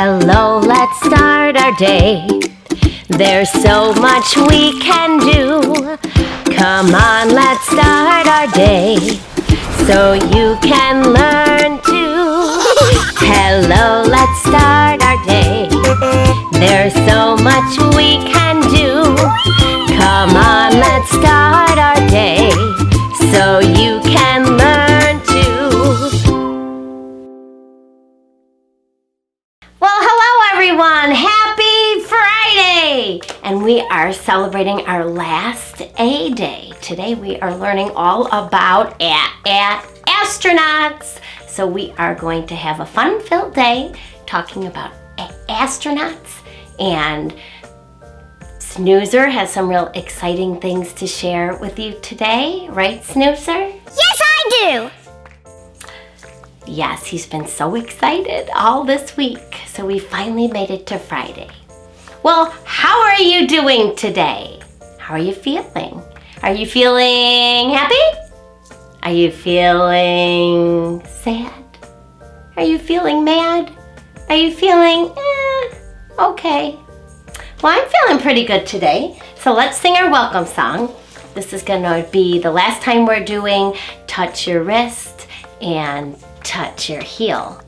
Hello, let's start our day. There's so much we can do. Come on, let's start our day so you can learn too. Hello, let's start our day. There's so much we can do. Come on, let's start our day so you can learn too. Well, hello everyone! Happy Friday! And we are celebrating our last A Day. Today we are learning all about astronauts. So we are going to have a fun-filled day talking about astronauts, and Snoozer has some real exciting things to share with you today. Right, Snoozer? Yes, I do! Yes, he's been so excited all this week, so we finally made it to Friday. Well, how are you doing today? How are you feeling? Are you feeling happy? Are you feeling sad? Are you feeling mad? Are you feeling, okay? Well, I'm feeling pretty good today, so let's sing our welcome song. This is gonna be the last time we're doing Touch Your Wrist and Touch Your Heel.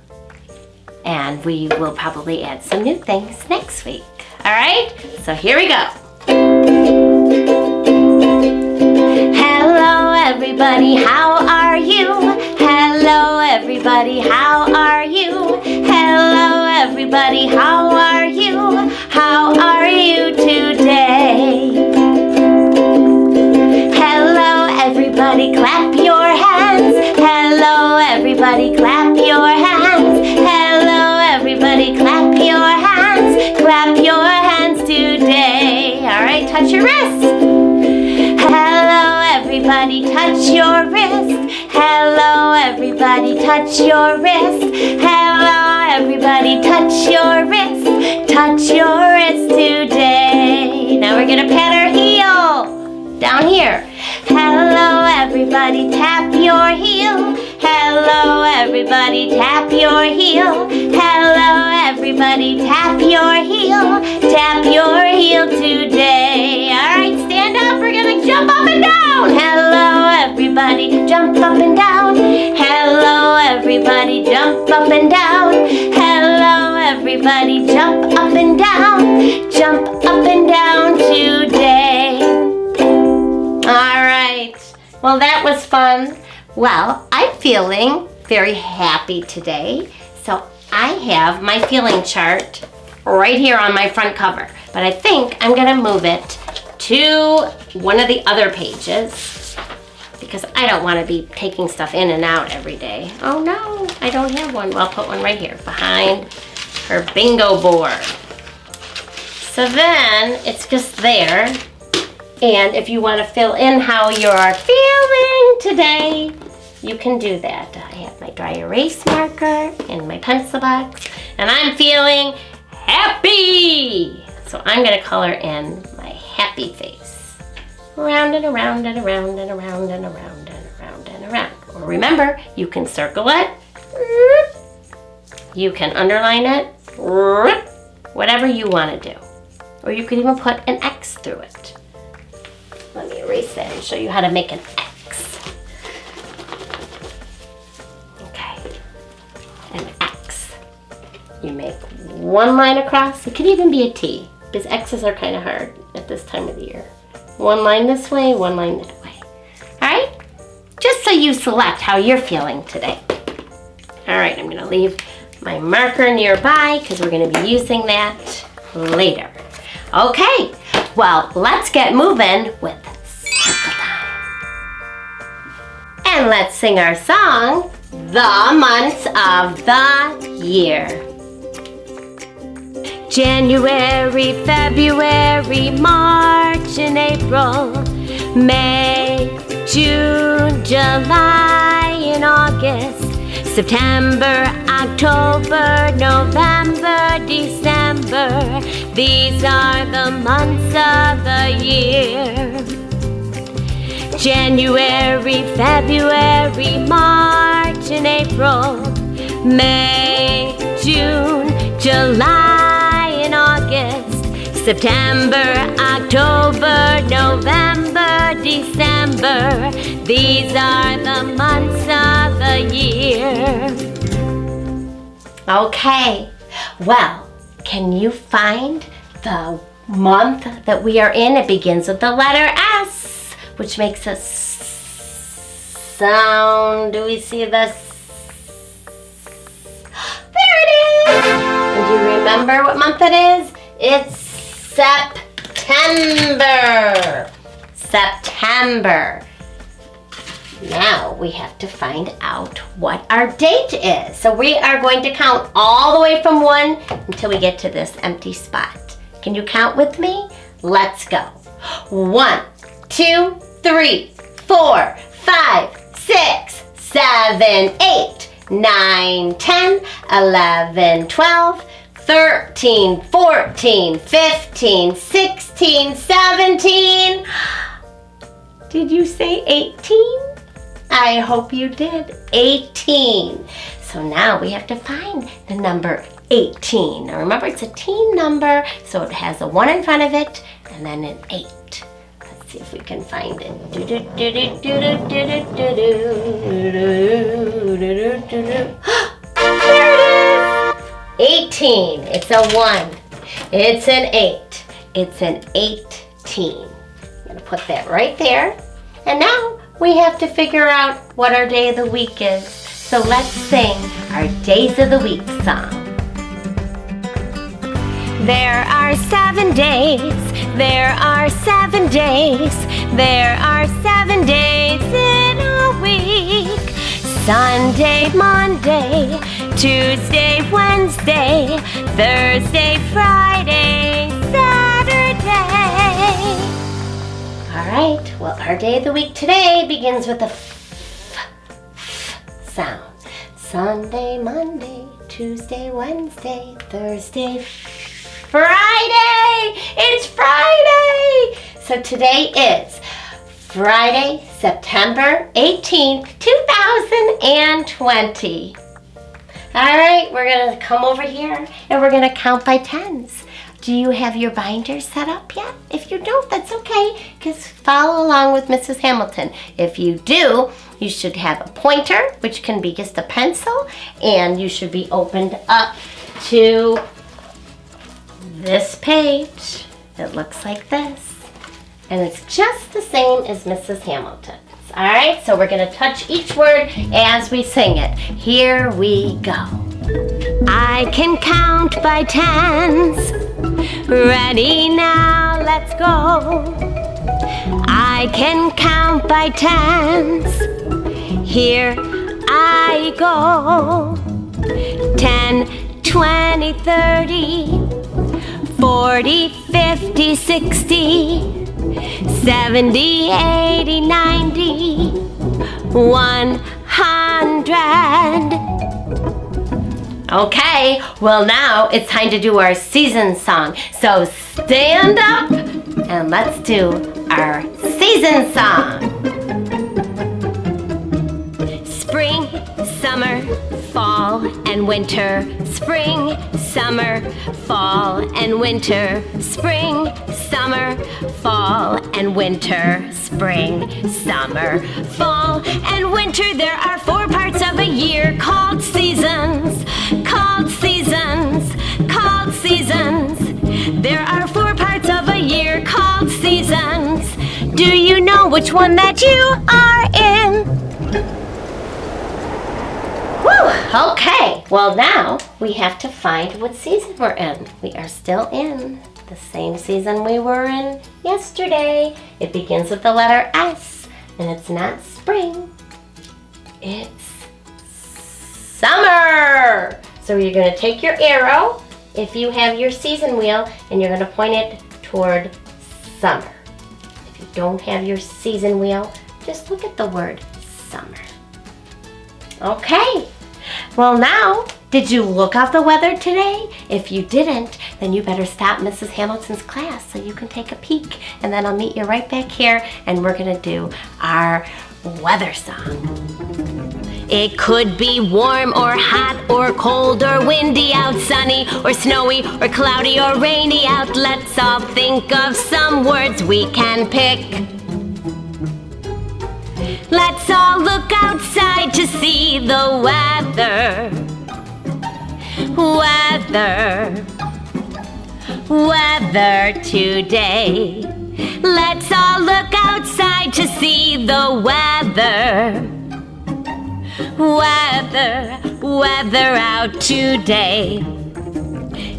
And we will probably add some new things next week. All right, so here we go. Hello everybody, how are you? Hello everybody, how are you? Hello everybody, how are you? How are you today? Hello everybody, clap your hands. Hello everybody, clap your hands. Hello everybody, clap your hands. Clap your hands today. All right, touch your wrist. Hello everybody, touch your wrist. Hello everybody, touch your wrist. Hello everybody, touch your wrist. Touch your wrist today. Now we're gonna pat our heel down here. Hello everybody, tap your heel. Hello everybody, tap your heel. Hello everybody, tap your heel. Tap your heel today. All right, stand up. We're gonna jump up and down. Hello everybody, jump up and down. Hello everybody, jump up and down. Hello everybody, jump up and down. Jump up and down today. All right. Well, that was fun. Well, I'm feeling very happy today. So I have my feeling chart right here on my front cover. But I think I'm going to move it to one of the other pages because I don't want to be taking stuff in and out every day. Oh no, I don't have one. Well, I'll put one right here behind her bingo board. So then it's just there. And if you want to fill in how you're feeling today, you can do that. I have my dry erase marker and my pencil box, and I'm feeling happy. So I'm going to color in my happy face. Around and around and around and around and around and around and around. Remember, you can circle it. You can underline it. Whatever you want to do. Or you could even put an X through it. Let me erase that and show you how to make an X. Okay, an X. You make one line across. It could even be a T, because X's are kind of hard at this time of the year. One line this way, one line that way. All right? Just so you select how you're feeling today. All right, I'm gonna leave my marker nearby because we're gonna be using that later. Okay, well, let's get moving with circle time. And let's sing our song, The Months of the Year. January, February, March, and April, May, June, July, and August, September, October, November, December. These are the months of the year. January, February, March, and April, May, June, July, September, October, November, December. These are the months of the year. Okay, well, can you find the month that we are in? It begins with the letter S, which makes a sound. Do we see this? There it is! And do you remember what month it is? It's September. September. Now we have to find out what our date is. So we are going to count all the way from 1 until we get to this empty spot. Can you count with me? Let's go. 1, 2, 3, 4, 5, 6, 7, 8, 9, 10, 11, 12, 13, 14, 15, 16, 17. Did you say 18? I hope you did. 18. So now we have to find the number 18. Now remember, it's a teen number, so it has a 1 in front of it and then an 8. Let's see if we can find it. There it is! 18. It's a 1. It's an 8. It's an 18. I'm going to put that right there. And now we have to figure out what our day of the week is. So let's sing our Days of the Week song. There are 7 days. There are 7 days. There are 7 days in a week. Sunday, Monday, Tuesday, Wednesday, Thursday, Friday, Saturday. All right, well, our day of the week today begins with a f sound. Sunday, Monday, Tuesday, Wednesday, Thursday, Friday. It's Friday. So today is Friday, September 18th, 2020. All right, we're going to come over here and we're going to count by tens. Do you have your binder set up yet? If you don't, that's okay, because follow along with Mrs. Hamilton. If you do, you should have a pointer, which can be just a pencil, and you should be opened up to this page. It looks like this, and it's just the same as Mrs. Hamilton's. All right, so we're going to touch each word as we sing it. Here we go. I can count by tens. Ready now, let's go. I can count by tens. Here I go. 10, 20, 30, 40, 50, 60, 70, 80, 90, 100. Okay, well now it's time to do our season song. So stand up and let's do our season song. Spring, summer, fall, and winter. Spring, summer, fall, and winter. Spring, summer, fall, and winter. Spring, summer, fall, and winter. There are 4 parts of a year called seasons. Called seasons. Called seasons. There are 4 parts of a year called seasons. Do you know which one that you are in? Woo! Okay, well now we have to find what season we're in. We are still in the same season we were in yesterday. It begins with the letter S, and it's not spring. It's summer. So you're going to take your arrow, if you have your season wheel, and you're going to point it toward summer. If you don't have your season wheel, just look at the word summer. Okay, well now, did you look up the weather today? If you didn't, then you better stop Mrs. Hamilton's class so you can take a peek, and then I'll meet you right back here and we're gonna do our weather song. It could be warm or hot or cold or windy out, sunny or snowy or cloudy or rainy out. Let's all think of some words we can pick. Let's all look outside to see the weather. Weather today. Let's all look outside to see the weather. Weather out today.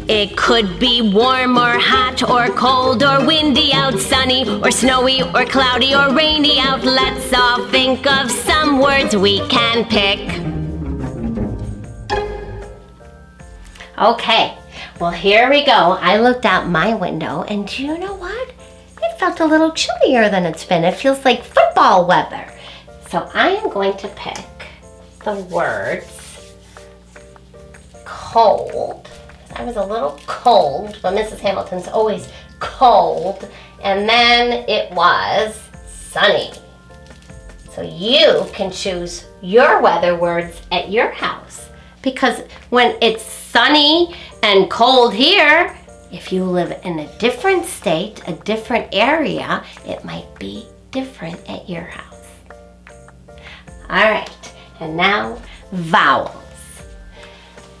It could be warm or hot or cold or windy out, sunny or snowy or cloudy or rainy out. Let's all think of some words we can pick. Okay, well here we go. I looked out my window and do you know what? It felt a little chillier than it's been. It feels like football weather. So I am going to pick the words cold. I was a little cold, but Mrs. Hamilton's always cold. And then it was sunny. So you can choose your weather words at your house. Because when it's sunny and cold here, if you live in a different state, a different area, it might be different at your house. All right, and now vowels.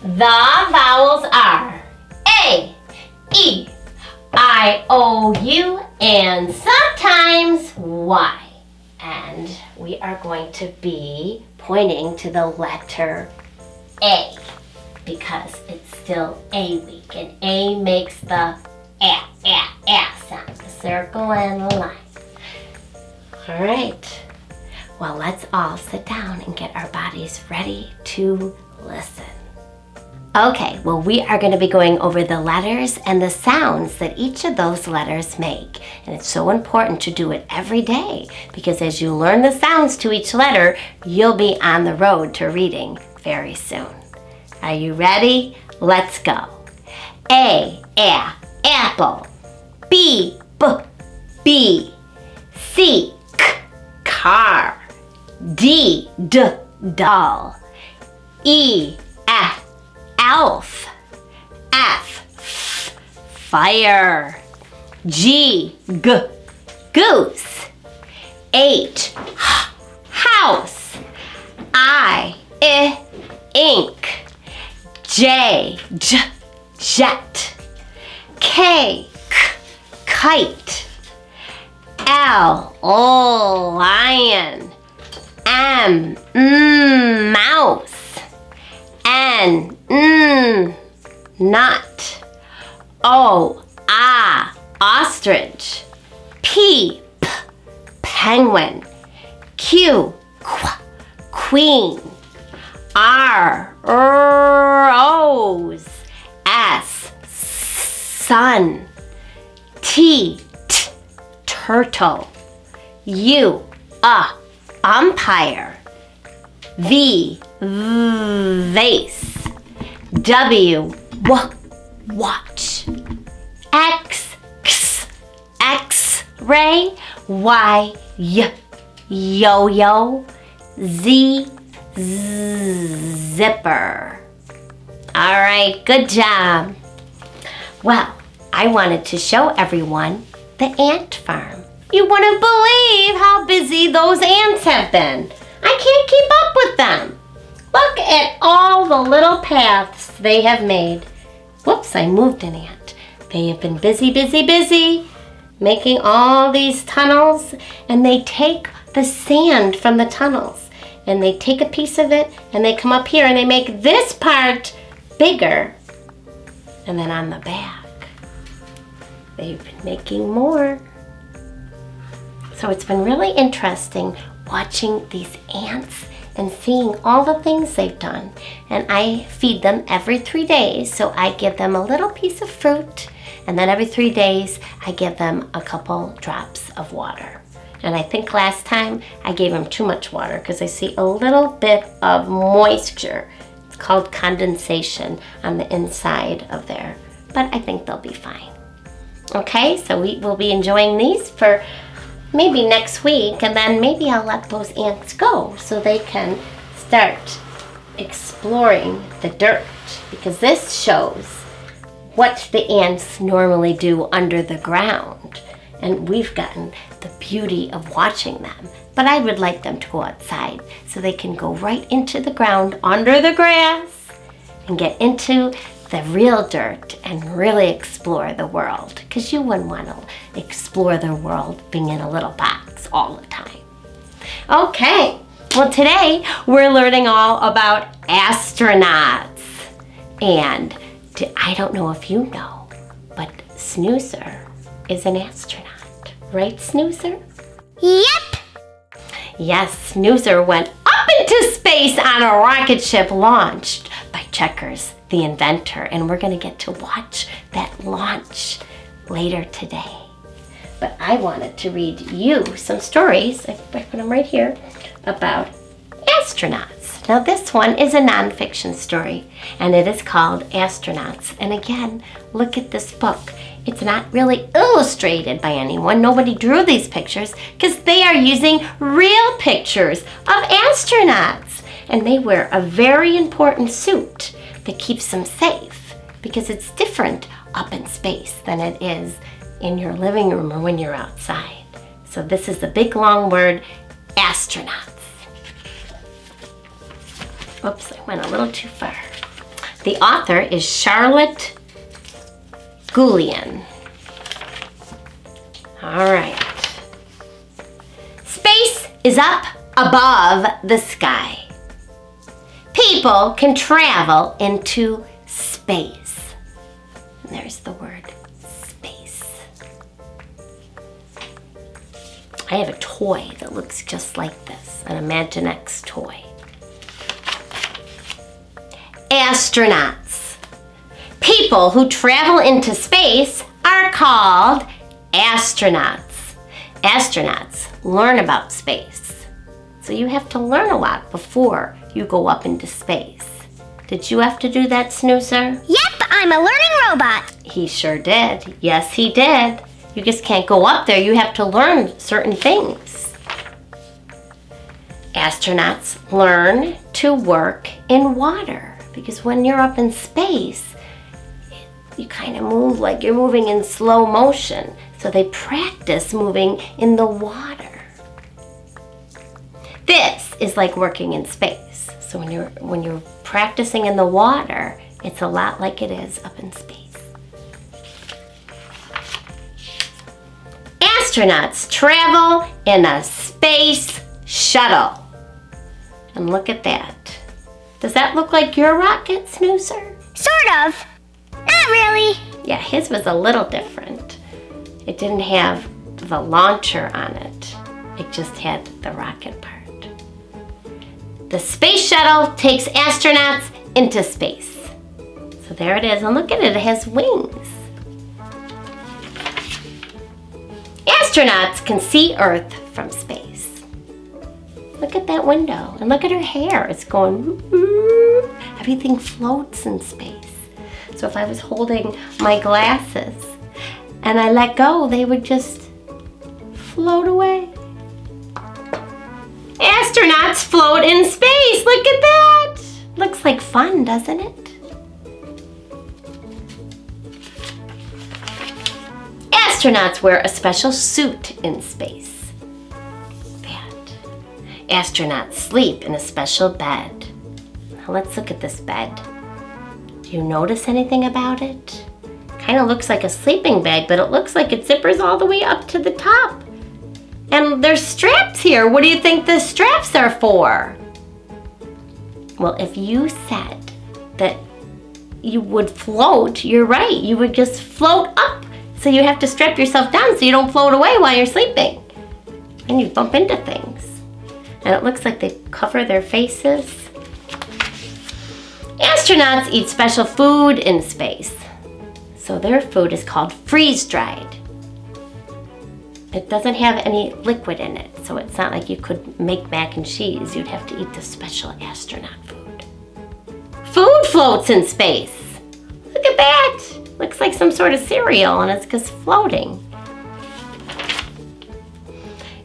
The vowels are A, E, I, O, U, and sometimes Y. And we are going to be pointing to the letter A because it's still A week, and A makes the sound, the circle and the line. All right, well, let's all sit down and get our bodies ready to listen. Okay, well, we are going to be going over the letters and the sounds that each of those letters make. And it's so important to do it every day because as you learn the sounds to each letter, you'll be on the road to reading very soon. Are you ready? Let's go. A, apple. B, bee. C, car. D, doll. E, elf. F, fire. G, goose. H, house. I, ink. J, jet. K, kite. L, lion. M, mouse. N, nut. O, ostrich. P, penguin. Q, queen. R, rose. S, sun. T, turtle. U, umpire. V, vase. W, watch. X, X-ray. Y, yo-yo. Z, zipper. All right, good job. Well, I wanted to show everyone the ant farm. You wouldn't believe how busy those ants have been. I can't keep up with them. Look at all the little paths they have made. Whoops, I moved an ant. They have been busy, making all these tunnels, and they take the sand from the tunnels, and they take a piece of it, and they come up here, and they make this part bigger. And then on the back, they've been making more. So it's been really interesting watching these ants and seeing all the things they've done. And I feed them every 3 days, so I give them a little piece of fruit, and then every 3 days I give them a couple drops of water. And I think last time I gave them too much water because I see a little bit of moisture. It's called condensation on the inside of there, but I think they'll be fine. Okay, so we will be enjoying these for maybe next week, and then maybe I'll let those ants go so they can start exploring the dirt, because this shows what the ants normally do under the ground. And we've gotten the beauty of watching them. But I would like them to go outside so they can go right into the ground under the grass and get into the real dirt and really explore the world. Because you wouldn't want to explore the world being in a little box all the time. Okay, well today we're learning all about astronauts. And I don't know if you know, but Snoozer is an astronaut. Right, Snoozer? Yep! Yes, Snoozer went up into space on a rocket ship launched by Checkers, the inventor. And we're going to get to watch that launch later today. But I wanted to read you some stories, I put them right here, about astronauts. Now this one is a nonfiction story, and it is called Astronauts. And again, look at this book. It's not really illustrated by anyone. Nobody drew these pictures because they are using real pictures of astronauts. And they wear a very important suit that keeps them safe because it's different up in space than it is in your living room or when you're outside. So this is the big long word, astronauts. Oops, I went a little too far. The author is Charlotte Goulian. All right. Space is up above the sky. People can travel into space. And there's the word space. I have a toy that looks just like this, an Imaginext toy. Astronauts. People who travel into space are called astronauts. Astronauts learn about space. So you have to learn a lot before you go up into space. Did you have to do that, Snoozer? Yep, I'm a learning robot. He sure did. Yes, he did. You just can't go up there. You have to learn certain things. Astronauts learn to work in water. Because when you're up in space, you kind of move like you're moving in slow motion. So they practice moving in the water. This is like working in space. So when you're practicing in the water, it's a lot like it is up in space. Astronauts travel in a space shuttle. And look at that. Does that look like your rocket, Snoozer? Sort of. Not really. Yeah, his was a little different. It didn't have the launcher on it. It just had the rocket part. The space shuttle takes astronauts into space. So there it is, and look at it, it has wings. Astronauts can see Earth from space. Look at that window, and look at her hair. It's going, woo-hoo. Everything floats in space. So if I was holding my glasses and I let go, they would just float away. Astronauts float in space. Look at that. Looks like fun, doesn't it? Astronauts wear a special suit in space. Astronauts sleep in a special bed. Now let's look at this bed. Do you notice anything about it? Kind of looks like a sleeping bag, but it looks like it zippers all the way up to the top. And there's straps here. What do you think the straps are for? Well, if you said that you would float, you're right. You would just float up. So you have to strap yourself down so you don't float away while you're sleeping. And you bump into things. And it looks like they cover their faces. Astronauts eat special food in space. So their food is called freeze-dried. It doesn't have any liquid in it, so it's not like you could make mac and cheese. You'd have to eat the special astronaut food. Food floats in space. Look at that. Looks like some sort of cereal, and it's just floating.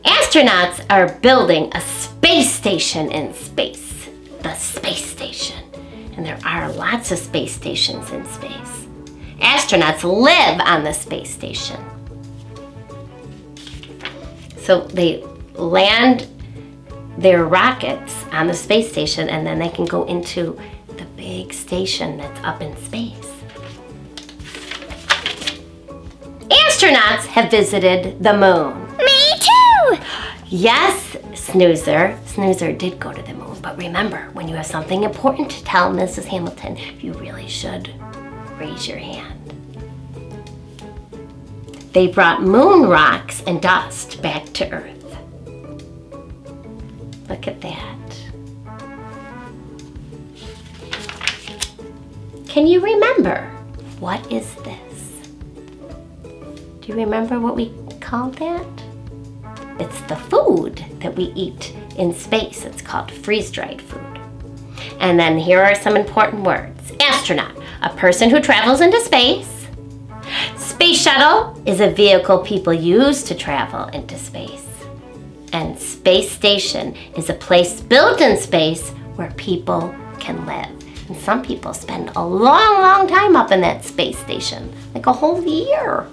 Astronauts are building a space station in space. the space station. And there are lots of space stations in space. Astronauts live on the space station. So they land their rockets on the space station, and then they can go into the big station that's up in space. Astronauts have visited the moon. Me too! Yes, Snoozer. Snoozer did go to the moon. But remember, when you have something important to tell Mrs. Hamilton, you really should raise your hand. They brought moon rocks and dust back to Earth. Look at that. Can you remember? What is this? Do you remember what we called that? It's the food that we eat in space. It's called freeze-dried food. And then here are some important words. Astronaut, a person who travels into space. Space shuttle is a vehicle people use to travel into space. And space station is a place built in space where people can live. And some people spend a long, long time up in that space station, like a whole year.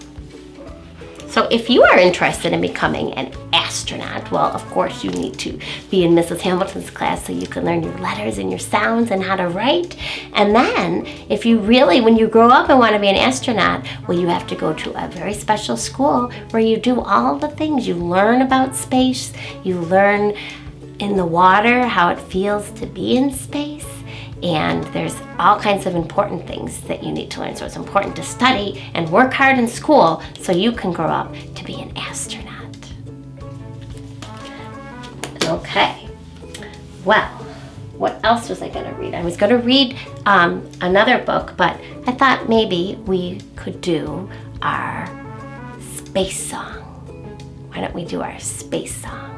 So if you are interested in becoming an astronaut, well, of course you need to be in Mrs. Hamilton's class so you can learn your letters and your sounds and how to write. And then if you really, when you grow up and want to be an astronaut, well, you have to go to a very special school where you do all the things. You learn about space, you learn in the water how it feels to be in space. And there's all kinds of important things that you need to learn. So it's important to study and work hard in school so you can grow up to be an astronaut. Okay. Well, what else was I going to read? I was going to read another book, but I thought maybe we could do our space song. Why don't we do our space song?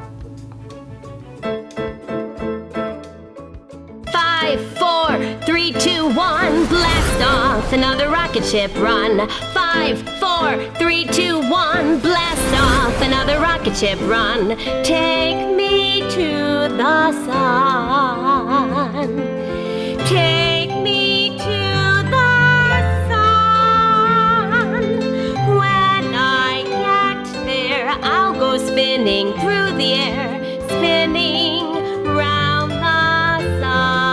5, 4, 3, 2, 1, blast off, another rocket ship run. 5, 4, 3, 2, 1, blast off, another rocket ship run. Take me to the sun. Take me to the sun. When I get there, I'll go spinning through the air, spinning round the sun.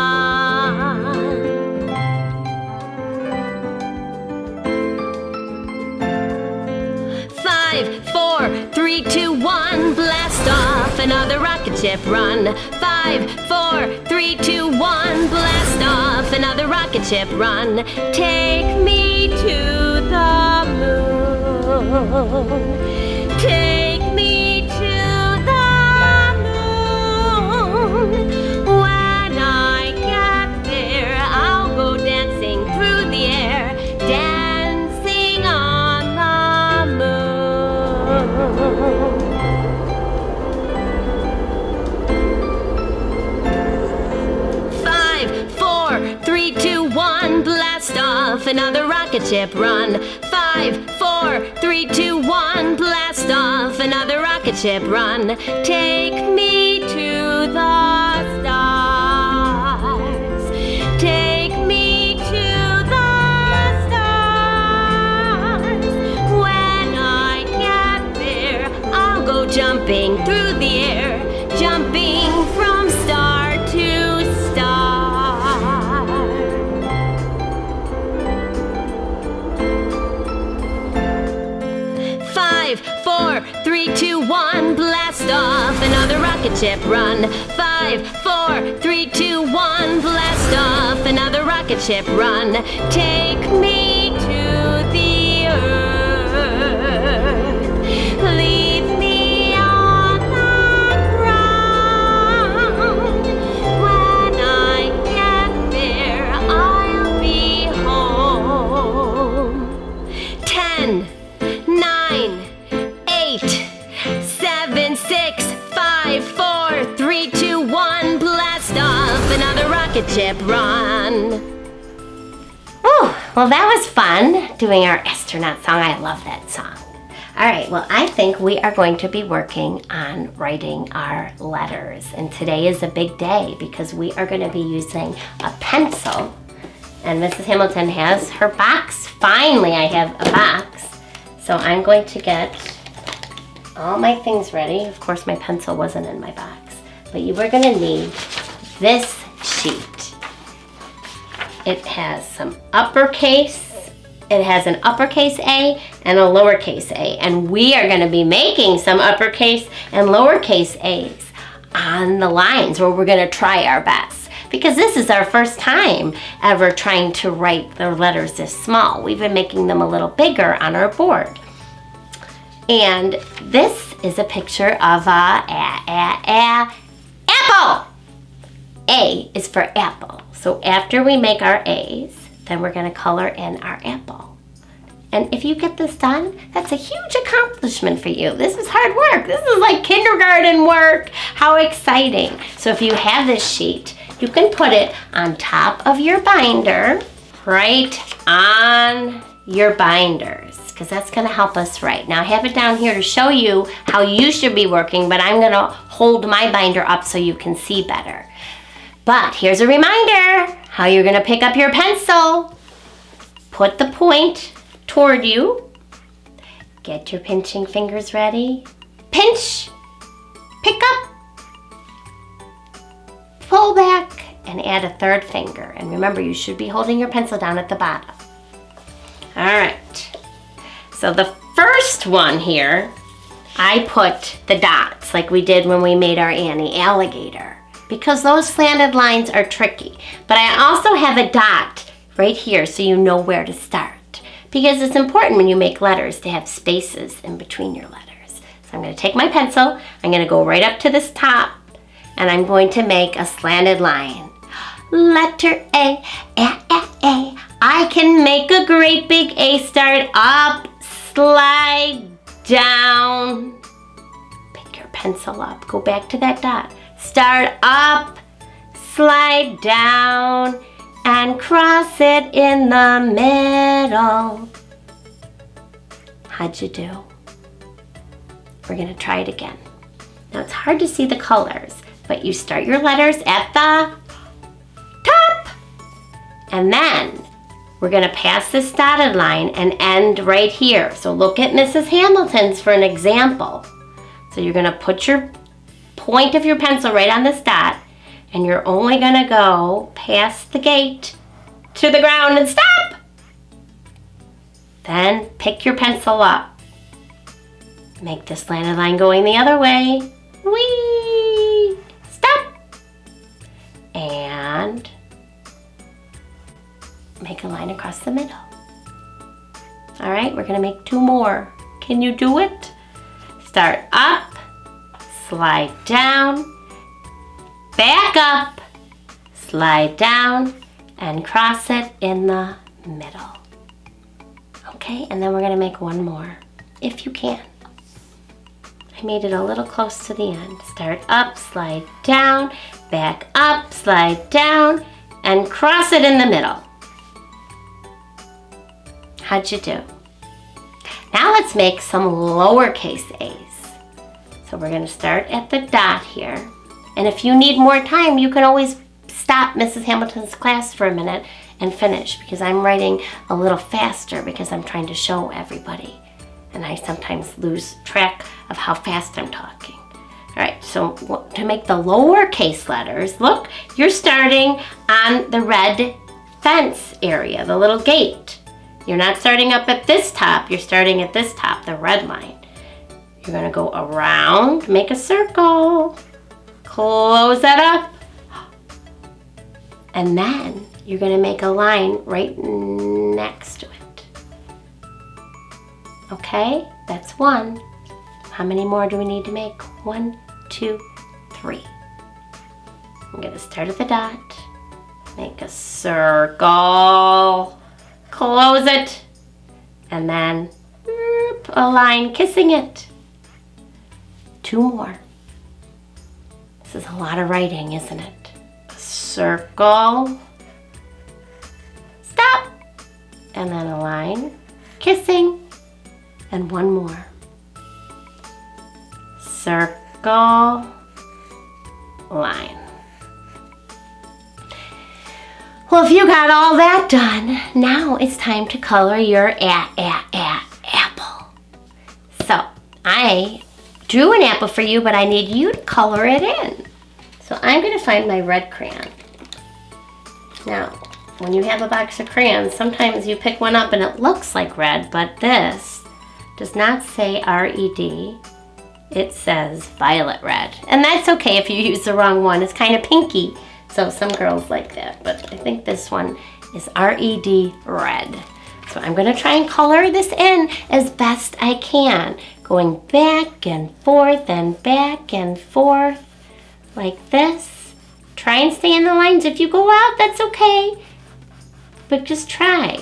5, 4, 3, 2, 1, blast off, another rocket ship run. 5, 4, 3, 2, 1, blast off, another rocket ship run. Take me to the moon. Take me to the moon. When I get there, I'll go dancing through the air, dancing on the moon. 5, 4, 3, 2, 1, blast off, another rocket ship run. 5, 4, 3, 2, 1, blast off, another rocket ship run. Take me to the stars. Take me to the stars. When I get there, I'll go jumping through the air, jumping from star to star. 5, 4, 3, 2, 1, blast off, another rocket ship run. 5, 4, 3, 2, 1, blast off, another rocket ship run. Take me to the earth. Leave me on the ground. When I get there, I'll be home. 10, 9, 8, 7, 6, 5, 4, 3, 2, 1, blast off, another rocket ship run. Oh, well, that was fun doing our astronaut song. I love that song. All right, well, I think we are going to be working on writing our letters. And today is a big day because we are going to be using a pencil. And Mrs. Hamilton has her box. Finally, I have a box. So I'm going to get all my things ready. Of course, my pencil wasn't in my box. But you are going to need this sheet. It has some uppercase. It has an uppercase A and a lowercase a. And we are going to be making some uppercase and lowercase A's on the lines where we're going to try our best. Because this is our first time ever trying to write the letters this small. We've been making them a little bigger on our board. And this is a picture of a apple. A is for apple. So after we make our A's, then we're going to color in our apple. And if you get this done, that's a huge accomplishment for you. This is hard work. This is like kindergarten work. How exciting. So if you have this sheet, you can put it on top of your binder, right on your binders, because that's going to help us write. Now I have it down here to show you how you should be working, but I'm going to hold my binder up so you can see better. But here's a reminder how you're going to pick up your pencil. Put the point toward you. Get your pinching fingers ready. Pinch, pick up, pull back, and add a third finger. And remember, you should be holding your pencil down at the bottom. All right. So the first one here, I put the dots like we did when we made our Annie alligator, because those slanted lines are tricky. But I also have a dot right here so you know where to start, because it's important when you make letters to have spaces in between your letters. So I'm going to take my pencil, I'm going to go right up to this top, and I'm going to make a slanted line. Letter A, A. I can make a great big A. Start up, slide down. Pick your pencil up, go back to that dot. Start up, slide down, and cross it in the middle. How'd you do? We're going to try it again. Now it's hard to see the colors, but you start your letters at the top. And then we're going to pass this dotted line and end right here. So look at Mrs. Hamilton's for an example. So you're going to put your point of your pencil right on this dot, and you're only going to go past the gate to the ground and stop. Then pick your pencil up. Make the slanted line going the other way. Whee! Stop. And make a line across the middle. All right, we're going to make two more. Can you do it? Start up. Slide down, back up, slide down, and cross it in the middle. Okay, and then we're going to make one more, if you can. I made it a little close to the end. Start up, slide down, back up, slide down, and cross it in the middle. How'd you do? Now let's make some lowercase a's. So we're going to start at the dot here. And if you need more time, you can always stop Mrs. Hamilton's class for a minute and finish, because I'm writing a little faster because I'm trying to show everybody. And I sometimes lose track of how fast I'm talking. All right, so to make the lowercase letters, look, you're starting on the red fence area, the little gate. You're not starting up at this top, you're starting at this top, the red line. You're going to go around, make a circle, close that up, and then you're going to make a line right next to it. Okay, that's one. How many more do we need to make? 1, 2, 3. I'm going to start at the dot, make a circle, close it, and then a line kissing it. 2 more. This is a lot of writing, isn't it? A circle, stop, and then a line, kissing, and one more. circle line. Well, if you got all that done, now it's time to color your apple. So I drew an apple for you, but I need you to color it in. So I'm going to find my red crayon. Now, when you have a box of crayons, sometimes you pick one up and it looks like red, but this does not say R-E-D. It says violet red. And that's okay if you use the wrong one. It's kind of pinky. So some girls like that, but I think this one is R-E-D red. So I'm going to try and color this in as best I can, going back and forth like this. Try and stay in the lines. If you go out, that's okay, but just try.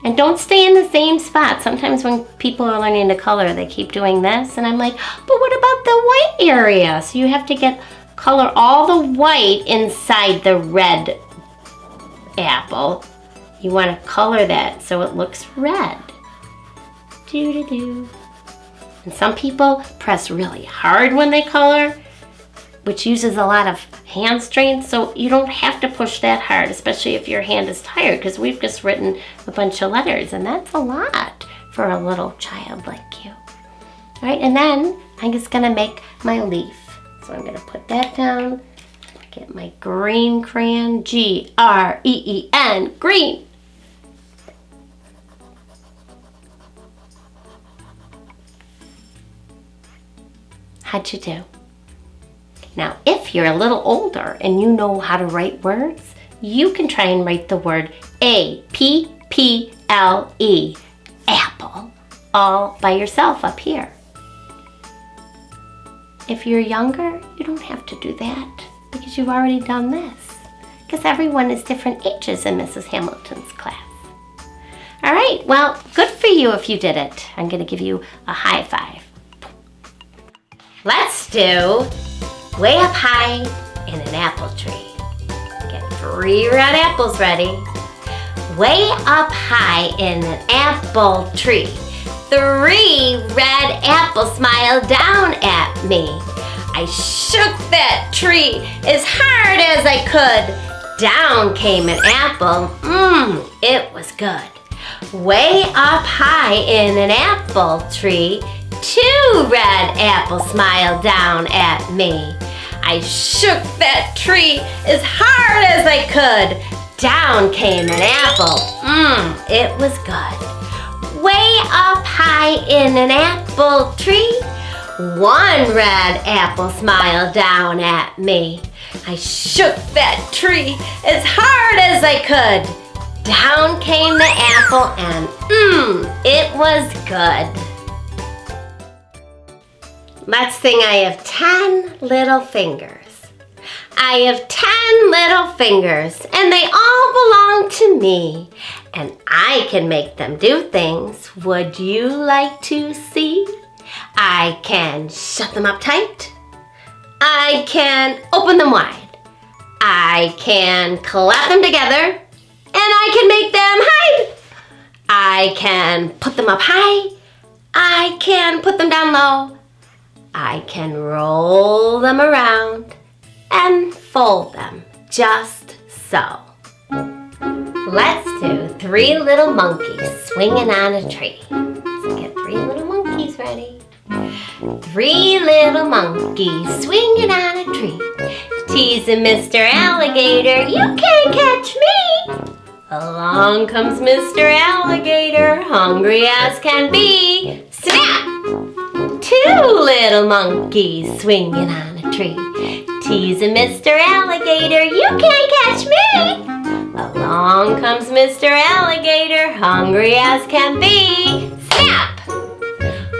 And don't stay in the same spot. Sometimes when people are learning to color, they keep doing this, and I'm like, but what about the white area? So you have to color all the white inside the red apple. You want to color that so it looks red. Do-do-do. And some people press really hard when they color, which uses a lot of hand strength, so you don't have to push that hard, especially if your hand is tired, because we've just written a bunch of letters, and that's a lot for a little child like you. All right, and then I'm just gonna make my leaf. So I'm gonna put that down, get my green crayon, G-R-E-E-N, green. How'd you do? Now, if you're a little older and you know how to write words, you can try and write the word A-P-P-L-E, apple, all by yourself up here. If you're younger, you don't have to do that because you've already done this. Because everyone is different ages in Mrs. Hamilton's class. All right, well, good for you if you did it. I'm gonna give you a high five. Let's do way up high in an apple tree. Get 3 red apples ready. Way up high in an apple tree. 3 red apples smiled down at me. I shook that tree as hard as I could. Down came an apple. It was good. Way up high in an apple tree, 2 red apples smiled down at me. I shook that tree as hard as I could. Down came an apple. It was good. Way up high in an apple tree, 1 red apple smiled down at me. I shook that tree as hard as I could. Down came the apple and it was good. Let's sing I have 10 little fingers. I have 10 little fingers and they all belong to me. And I can make them do things. Would you like to see? I can shut them up tight. I can open them wide. I can clap them together. And I can make them hide. I can put them up high. I can put them down low. I can roll them around and fold them just so. Let's do 3 little monkeys swinging on a tree. So get 3 little monkeys ready. 3 little monkeys swinging on a tree. Teasing Mr. Alligator, you can't catch me. Along comes Mr. Alligator, hungry as can be. Snap! 2 little monkeys swinging on a tree. Teasing Mr. Alligator, you can't catch me. Along comes Mr. Alligator, hungry as can be. Snap!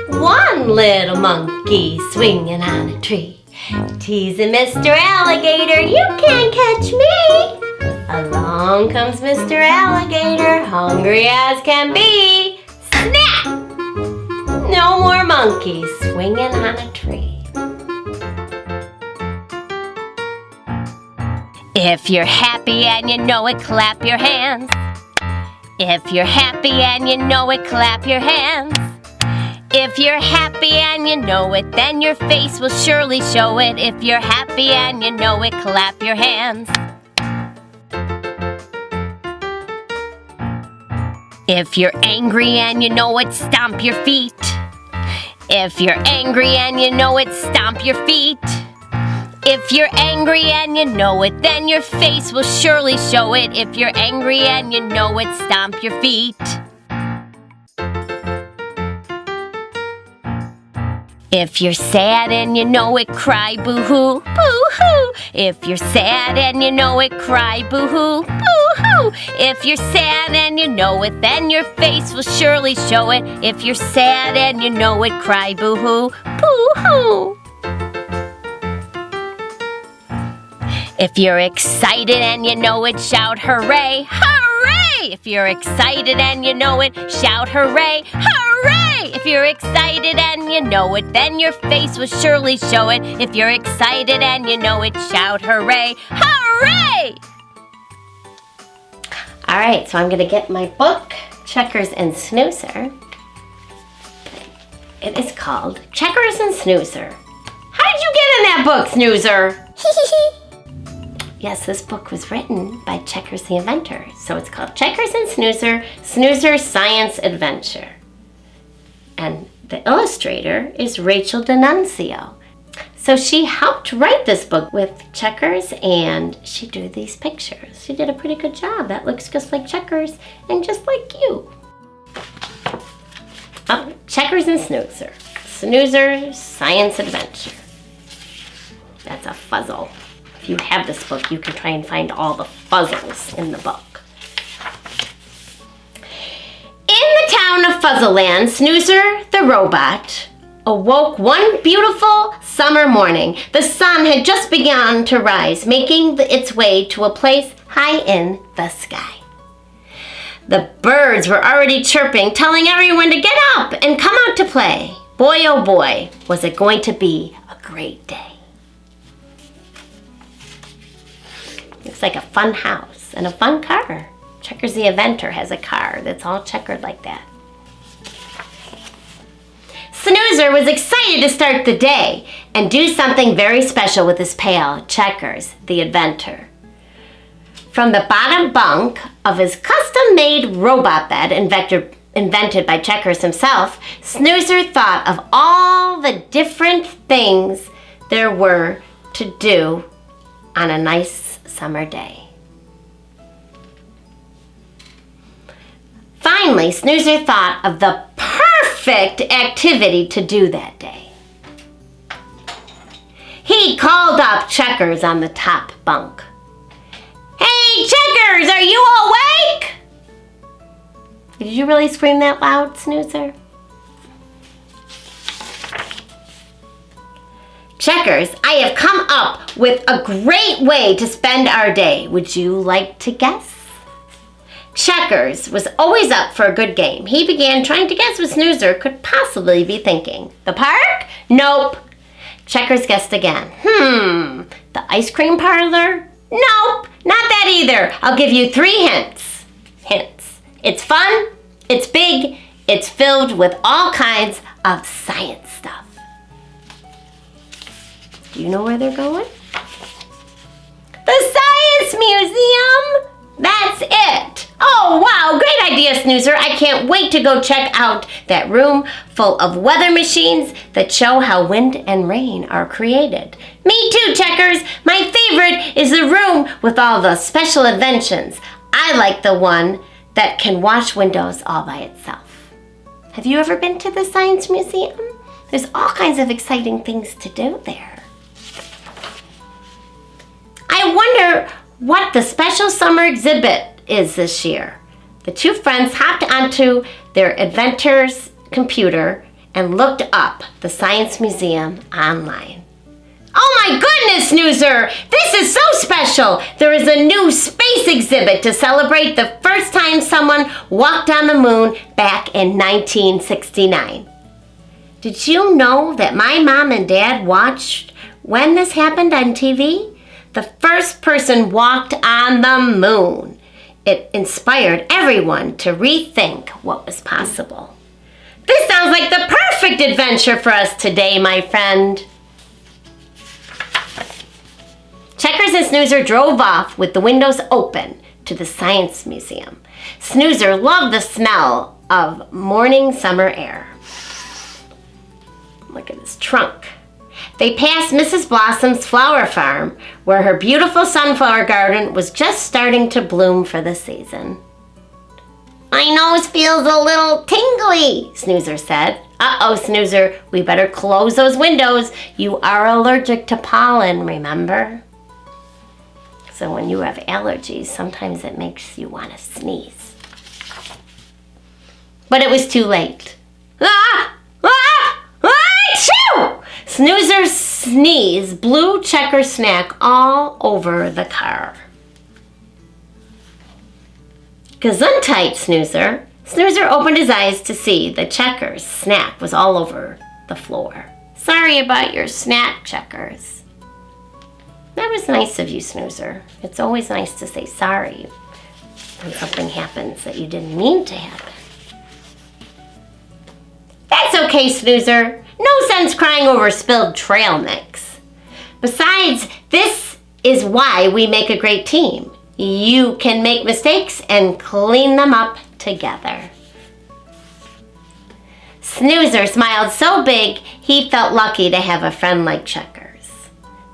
1 little monkey swinging on a tree. Teasing Mr. Alligator, you can't catch me. Along comes Mr. Alligator, hungry as can be. Snap! No more monkeys swinging on a tree. If you're happy and you know it, clap your hands. If you're happy and you know it, clap your hands. If you're happy and you know it, then your face will surely show it. If you're happy and you know it, clap your hands. If you're angry and you know it, stomp your feet. If you're angry and you know it, stomp your feet. If you're angry and you know it, then your face will surely show it. If you're angry and you know it, stomp your feet. If you're sad and you know it, cry boo-hoo, boo-hoo. If you're sad and you know it, cry boo-hoo, boo-hoo. If you're sad and you know it, then your face will surely show it. If you're sad and you know it, cry boo-hoo, boo-hoo. If you're excited and you know it, shout hooray, hooray! If you're excited and you know it, shout hooray, hooray! If you're excited and you know it, then your face will surely show it. If you're excited and you know it, shout hooray, hooray! All right, so I'm going to get my book, Checkers and Snoozer. It is called Checkers and Snoozer. How did you get in that book, Snoozer? Yes, this book was written by Checkers the inventor. So it's called Checkers and Snoozer, Snoozer's Science Adventure. And the illustrator is Rachel D'Annunzio. So she helped write this book with Checkers, and she drew these pictures. She did a pretty good job. That looks just like Checkers and just like you. Oh, Checkers and Snoozer, Snoozer's Science Adventure. That's a puzzle. If you have this book, you can try and find all the puzzles in the book. In the town of Fuzzleland, Snoozer the robot awoke one beautiful summer morning. The sun had just begun to rise, making its way to a place high in the sky. The birds were already chirping, telling everyone to get up and come out to play. Boy, oh boy, was it going to be a great day. Looks like a fun house and a fun car. Checkers the inventor has a car that's all checkered like that. Snoozer was excited to start the day and do something very special with his pal, Checkers the inventor. From the bottom bunk of his custom-made robot bed invented by Checkers himself, Snoozer thought of all the different things there were to do on a nice summer day. Finally, Snoozer thought of the perfect activity to do that day. He called up Checkers on the top bunk. Hey, Checkers, are you awake? Did you really scream that loud, Snoozer? Checkers, I have come up with a great way to spend our day. Would you like to guess? Checkers was always up for a good game. He began trying to guess what Snoozer could possibly be thinking. The park? Nope. Checkers guessed again. The ice cream parlor? Nope, not that either. I'll give you 3 hints. It's fun, it's big, it's filled with all kinds of science stuff. Do you know where they're going? The Science Museum! That's it! Oh, wow, great idea, Snoozer. I can't wait to go check out that room full of weather machines that show how wind and rain are created. Me too, Checkers. My favorite is the room with all the special inventions. I like the one that can wash windows all by itself. Have you ever been to the Science Museum? There's all kinds of exciting things to do there. I wonder what the special summer exhibit is this year. The two friends hopped onto their inventor's computer and looked up the Science Museum online. Oh my goodness, Snoozer! This is so special! There is a new space exhibit to celebrate the first time someone walked on the moon back in 1969. Did you know that my mom and dad watched when this happened on TV? The first person walked on the moon. It inspired everyone to rethink what was possible. This sounds like the perfect adventure for us today, my friend. Checkers and Snoozer drove off with the windows open to the Science Museum. Snoozer loved the smell of morning summer air. Look at his trunk. They passed Mrs. Blossom's flower farm, where her beautiful sunflower garden was just starting to bloom for the season. My nose feels a little tingly, Snoozer said. Uh-oh, Snoozer, we better close those windows. You are allergic to pollen, remember? So when you have allergies, sometimes it makes you want to sneeze. But it was too late. Achoo! Snoozer's sneeze blew Checker's snack all over the car. Gesundheit, Snoozer. Snoozer opened his eyes to see that Checker's snack was all over the floor. Sorry about your snack, Checkers. That was nice of you, Snoozer. It's always nice to say sorry when something happens that you didn't mean to happen. That's okay, Snoozer. No sense crying over spilled trail mix. Besides, this is why we make a great team. You can make mistakes and clean them up together. Snoozer smiled so big he felt lucky to have a friend like Checkers.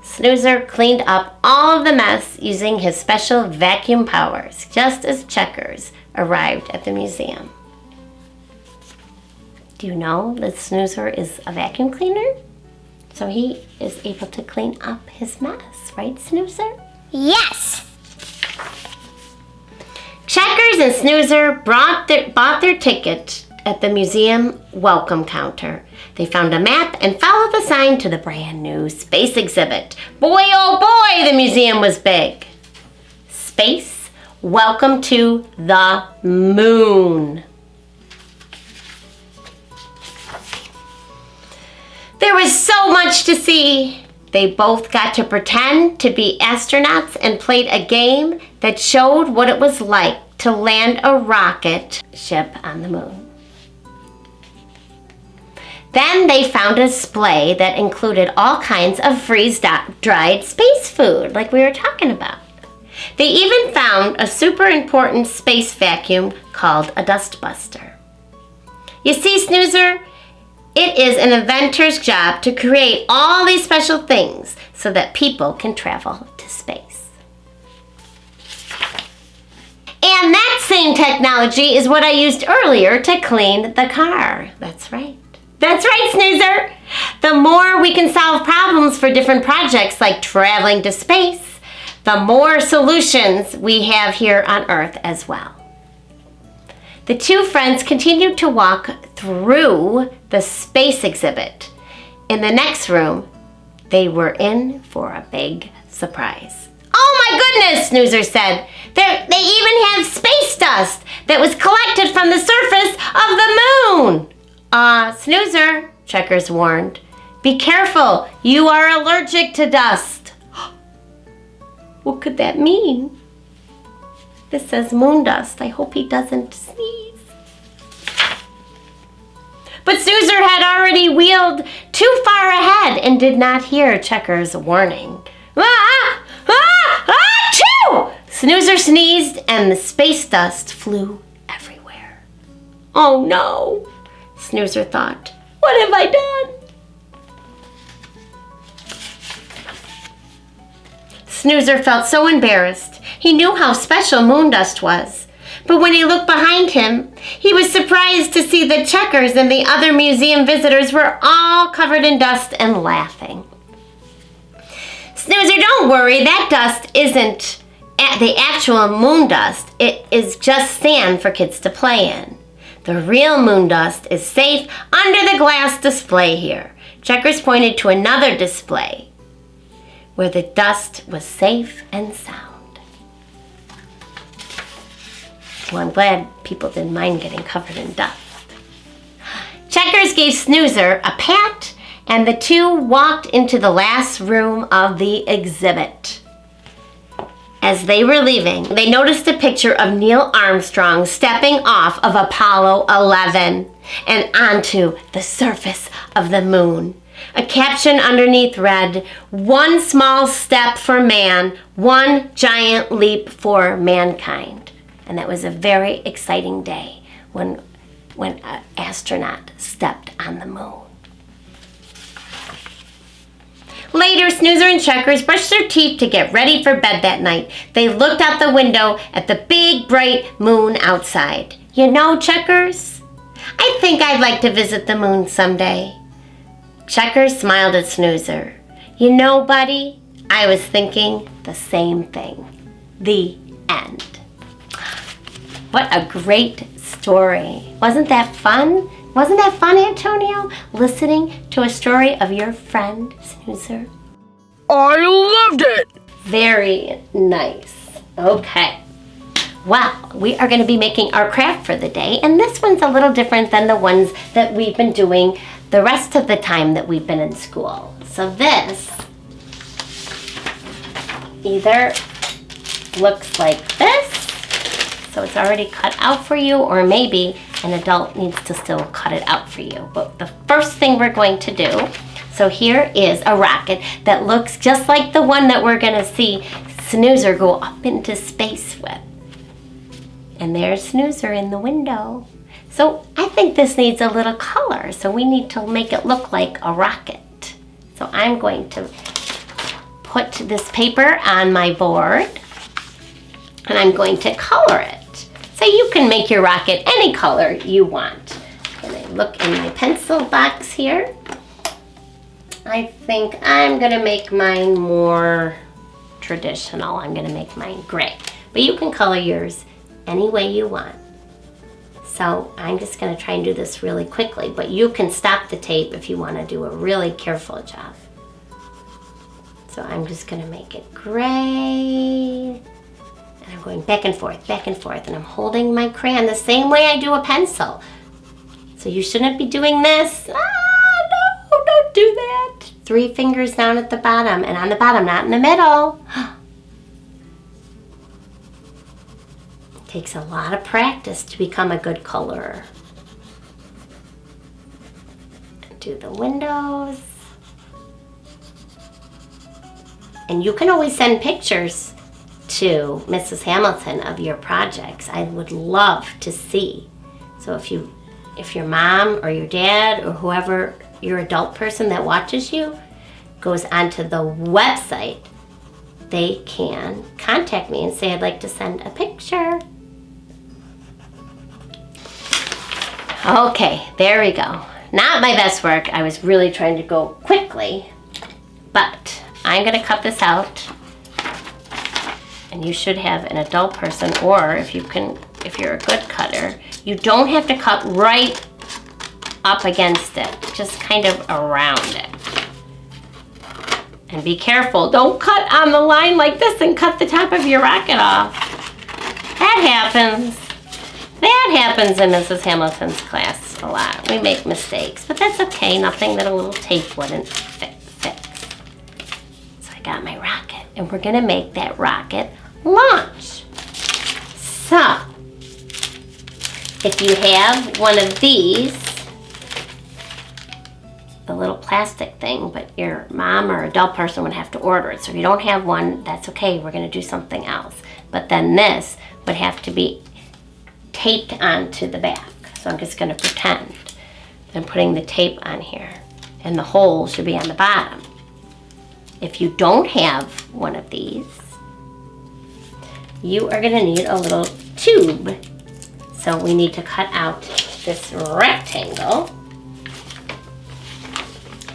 Snoozer cleaned up all of the mess using his special vacuum powers, just as Checkers arrived at the museum. Do you know that Snoozer is a vacuum cleaner? So he is able to clean up his mess, right, Snoozer? Yes. Checkers and Snoozer bought their ticket at the museum welcome counter. They found a map and followed the sign to the brand new space exhibit. Boy, oh boy, the museum was big. Space, welcome to the moon. There was so much to see. They both got to pretend to be astronauts and played a game that showed what it was like to land a rocket ship on the moon. Then they found a display that included all kinds of freeze-dried space food, like we were talking about. They even found a super important space vacuum called a dustbuster. You see, Snoozer, it is an inventor's job to create all these special things so that people can travel to space. And that same technology is what I used earlier to clean the car. That's right. That's right, Snoozer. The more we can solve problems for different projects like traveling to space, the more solutions we have here on Earth as well. The two friends continued to walk through the space exhibit. In the next room, they were in for a big surprise. Oh my goodness, Snoozer said. They even have space dust that was collected from the surface of the moon. Snoozer, Checkers warned. Be careful, you are allergic to dust. What could that mean? This says moon dust. I hope he doesn't sneeze. But Snoozer had already wheeled too far ahead and did not hear Checkers' warning. Achoo! Snoozer sneezed and the space dust flew everywhere. Oh no, Snoozer thought. What have I done? Snoozer felt so embarrassed. He knew how special moon dust was. But when he looked behind him, he was surprised to see that Checkers and the other museum visitors were all covered in dust and laughing. Snoozer, don't worry. That dust isn't the actual moon dust. It is just sand for kids to play in. The real moon dust is safe under the glass display here. Checkers pointed to another display where the dust was safe and sound. Well, I'm glad people didn't mind getting covered in dust. Checkers gave Snoozer a pat, and the 2 walked into the last room of the exhibit. As they were leaving, they noticed a picture of Neil Armstrong stepping off of Apollo 11 and onto the surface of the moon. A caption underneath read, "One small step for man, one giant leap for mankind." And that was a very exciting day when an astronaut stepped on the moon. Later, Snoozer and Checkers brushed their teeth to get ready for bed that night. They looked out the window at the big, bright moon outside. "You know, Checkers, I think I'd like to visit the moon someday." Checkers smiled at Snoozer. "You know, buddy, I was thinking the same thing." The end. What a great story. Wasn't that fun? Wasn't that fun, Antonio? Listening to a story of your friend, Snoozer? I loved it! Very nice. Okay. Well, we are going to be making our craft for the day, and this one's a little different than the ones that we've been doing the rest of the time that we've been in school. So this either looks like this, so it's already cut out for you, or maybe an adult needs to still cut it out for you. But the first thing we're going to do, so here is a rocket that looks just like the one that we're going to see Snoozer go up into space with. And there's Snoozer in the window. So I think this needs a little color, so we need to make it look like a rocket. So I'm going to put this paper on my board, and I'm going to color it. So you can make your rocket any color you want. And I look in my pencil box here. I think I'm gonna make mine more traditional. I'm gonna make mine gray. But you can color yours any way you want. So I'm just gonna try and do this really quickly, but you can stop the tape if you wanna do a really careful job. So I'm just gonna make it gray. And I'm going back and forth, and I'm holding my crayon the same way I do a pencil. So you shouldn't be doing this. No, don't do that. 3 fingers down at the bottom, and on the bottom, not in the middle. It takes a lot of practice to become a good colorer. Do the windows. And you can always send pictures to Mrs. Hamilton of your projects. I would love to see. So if your mom or your dad or whoever, your adult person that watches you, goes onto the website, they can contact me and say, "I'd like to send a picture." Okay, there we go. Not my best work. I was really trying to go quickly, but I'm gonna cut this out. And you should have an adult person, or if you're a good cutter, you don't have to cut right up against it, just kind of around it. And be careful, don't cut on the line like this and cut the top of your rocket off. That happens. That happens in Mrs. Hamilton's class a lot. We make mistakes, but that's okay. Nothing that a little tape wouldn't fix. So I got my rocket, and we're gonna make that rocket launch. So, if you have one of these, the little plastic thing, but your mom or adult person would have to order it. So if you don't have one, that's okay. We're going to do something else. But then this would have to be taped onto the back. So I'm just going to pretend I'm putting the tape on here, and the hole should be on the bottom. If you don't have one of these, you are going to need a little tube. So we need to cut out this rectangle.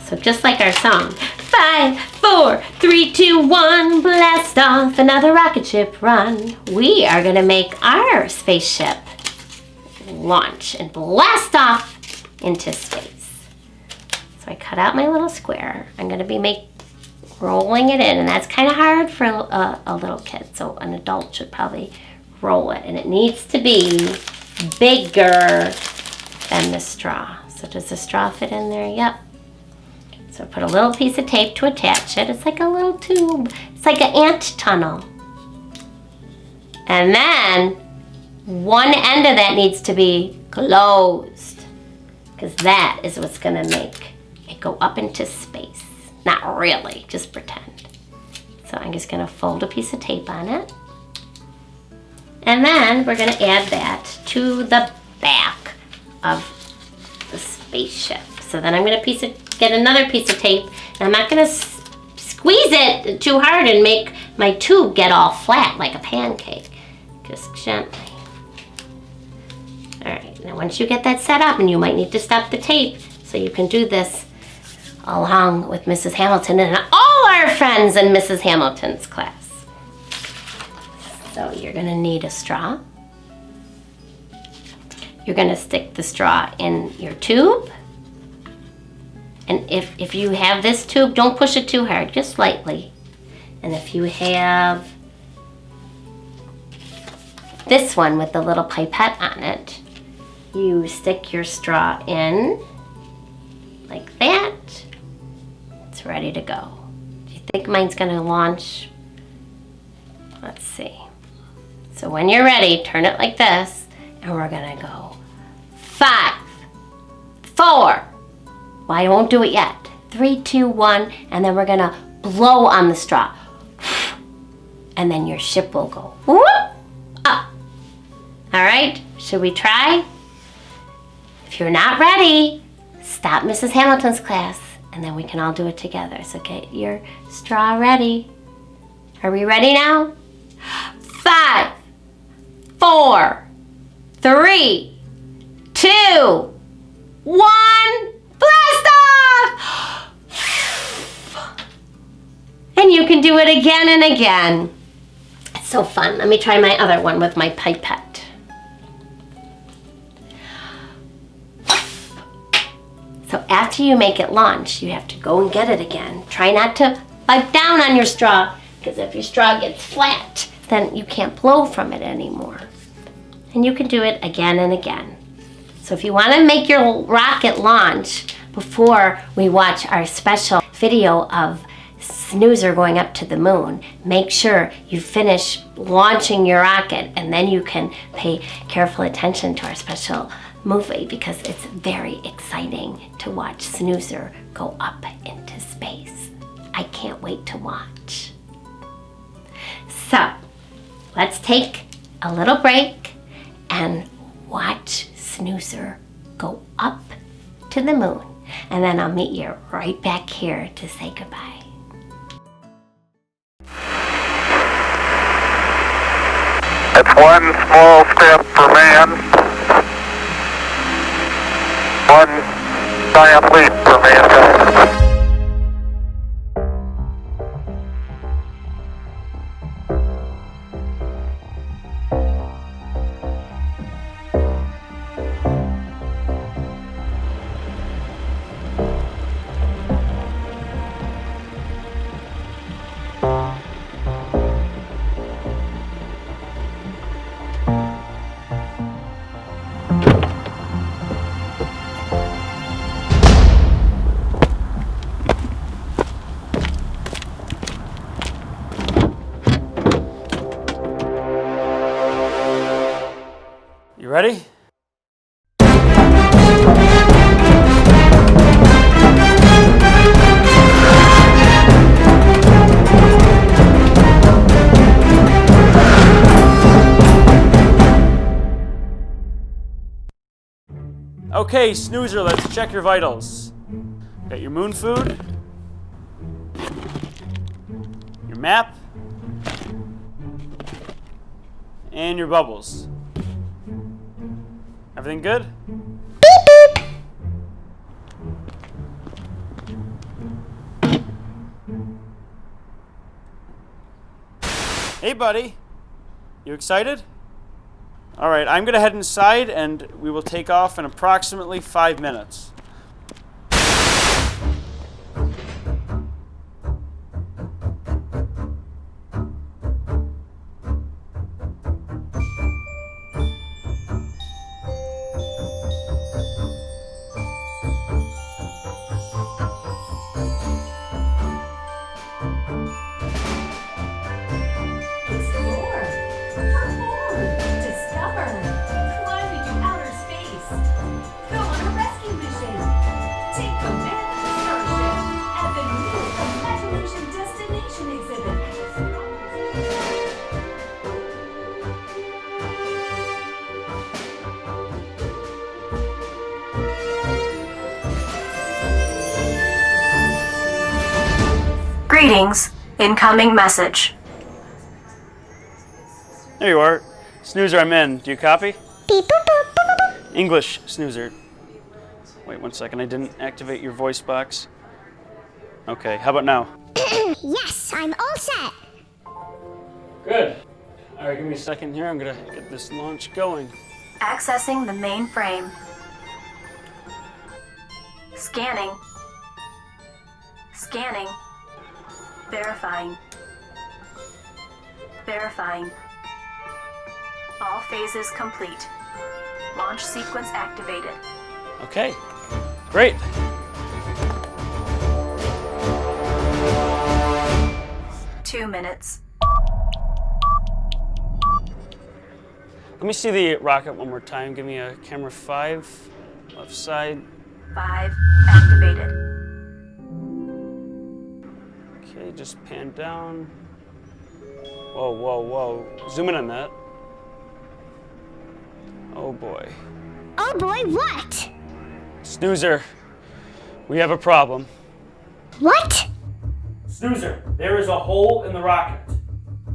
So just like our song, 5, 4, 3, 2, 1, blast off, another rocket ship run. We are gonna make our spaceship launch and blast off into space. So I cut out my little square. I'm gonna be rolling it in, and that's kind of hard for a little kid. So an adult should probably roll it, and it needs to be bigger than the straw. So does the straw fit in there? Yep. So put a little piece of tape to attach it. It's like a little tube. It's like an ant tunnel. And then one end of that needs to be closed, because that is what's gonna make it go up into space. Not really, just pretend. So I'm just gonna fold a piece of tape on it. And then we're gonna add that to the back of the spaceship. So then I'm gonna get another piece of tape, and I'm not gonna squeeze it too hard and make my tube get all flat like a pancake. Just gently. All right, now once you get that set up, and you might need to stop the tape so you can do this along with Mrs. Hamilton and all our friends in Mrs. Hamilton's class. So you're gonna need a straw. You're gonna stick the straw in your tube. And if you have this tube, don't push it too hard, just lightly. And if you have this one with the little pipette on it, you stick your straw in like that. It's ready to go. Do you think mine's gonna launch? Let's see. So when you're ready, turn it like this, and we're gonna go 5, 4. Well, I won't do it yet. 3, 2, 1, and then we're gonna blow on the straw. And then your ship will go whoop, up. All right, should we try? If you're not ready, stop Mrs. Hamilton's class, and then we can all do it together. So get your straw ready. Are we ready now? 5, 4, 3, 2, 1, blast off! And you can do it again and again. It's so fun. Let me try my other one with my pipette. So after you make it launch, you have to go and get it again. Try not to bite down on your straw, because if your straw gets flat, then you can't blow from it anymore. And you can do it again and again. So if you want to make your rocket launch before we watch our special video of Snoozer going up to the moon, make sure you finish launching your rocket, and then you can pay careful attention to our special movie, because it's very exciting to watch Snoozer go up into space. I can't wait to watch. So let's take a little break and watch Snoozer go up to the moon, and then I'll meet you right back here to say goodbye. It's one small step for man, one giant leap for mankind. You ready? Okay, Snoozer, let's check your vitals. Got your moon food, your map, and your bubbles. Everything good? Hey, buddy. You excited? All right, I'm going to head inside, and we will take off in approximately 5 minutes. Explore. Greetings. Incoming message. There you are. Snoozer, I'm in. Do you copy? Beep, boop, boop, boop, boop. English, Snoozer. Wait 1 second, I didn't activate your voice box. Okay, how about now? Yes, I'm all set. Good. All right, give me a second here. I'm gonna get this launch going. Accessing the mainframe. Scanning. Scanning. Verifying. Verifying. All phases complete. Launch sequence activated. Okay, great. Two minutes. Let me see the rocket one more time. Give me a camera 5, left side. 5 activated. Okay, just pan down. Whoa, whoa, whoa. Zoom in on that. Oh boy. Oh boy, what? Snoozer, we have a problem. What? Snoozer, there is a hole in the rocket.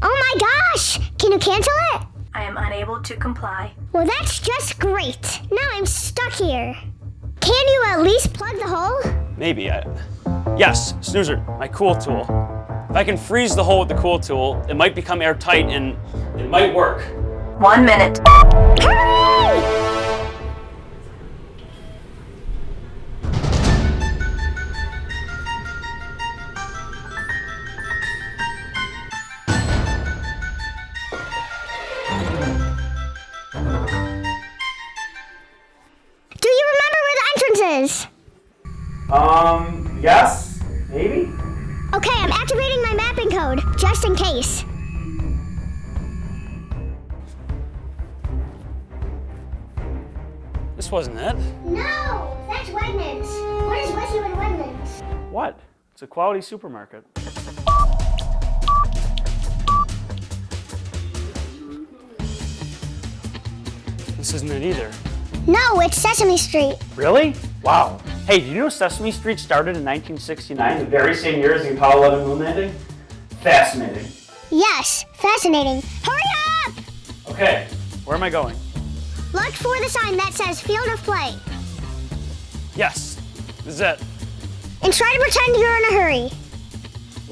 Oh my gosh! Can you cancel it? I am unable to comply. Well, that's just great. Now I'm stuck here. Can you at least plug the hole? Maybe. Yes, Snoozer, my cool tool. If I can freeze the hole with the cool tool, it might become airtight and it might work. 1 minute. Hurry! Do you remember where the entrance is? Yes, maybe? Okay, I'm activating my mapping code, just in case. This wasn't it. No, that's Wegmans. What is with you and Wegmans? What? It's a quality supermarket. This isn't it either. No, it's Sesame Street. Really? Wow. Hey, do you know Sesame Street started in 1969, the very same year as the Apollo 11 moon landing? Fascinating. Yes, fascinating. Hurry up! Okay, where am I going? Look for the sign that says Field of Play. Yes, this is it. And try to pretend you're in a hurry.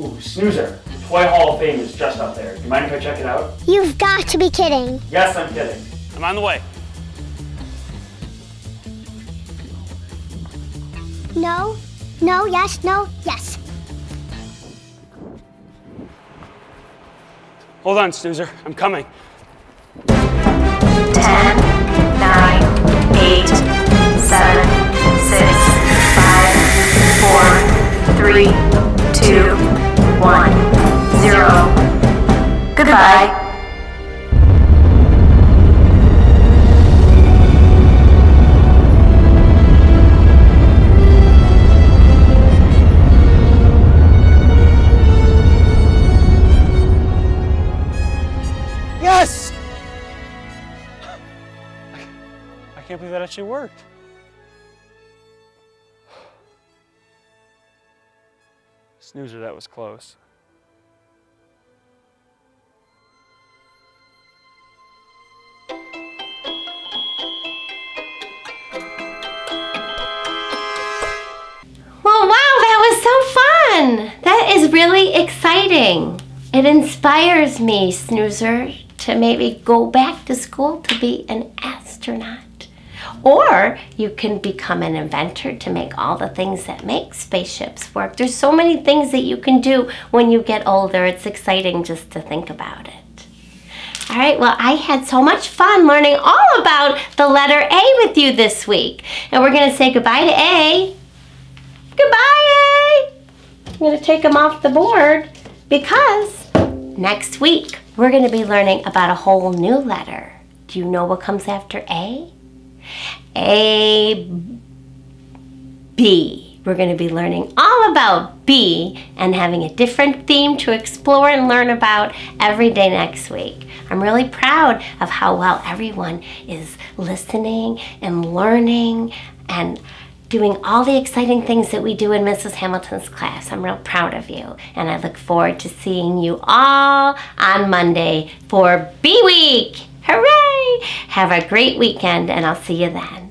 Ooh, Snoozer. The Toy Hall of Fame is just up there. Do you mind if I check it out? You've got to be kidding. Yes, I'm kidding. I'm on the way. No, no, yes, no, yes. Hold on, Snoozer. I'm coming. 10, 9, 8, 7, 6, 5, 4, 3, 2, 1, 0. Goodbye. Yes! I can't believe that actually worked. Snoozer, that was close. Well, wow, that was so fun. That is really exciting. It inspires me, Snoozer, to maybe go back to school to be an astronaut. Or you can become an inventor to make all the things that make spaceships work. There's so many things that you can do when you get older. It's exciting just to think about it. All right, well, I had so much fun learning all about the letter A with you this week. And we're going to say goodbye to A. Goodbye, A. I'm going to take them off the board because next week we're going to be learning about a whole new letter. Do you know what comes after A? A, B. We're going to be learning all about B and having a different theme to explore and learn about every day next week. I'm really proud of how well everyone is listening and learning and doing all the exciting things that we do in Mrs. Hamilton's class. I'm real proud of you. And I look forward to seeing you all on Monday for B Week. Hooray! Have a great weekend, and I'll see you then.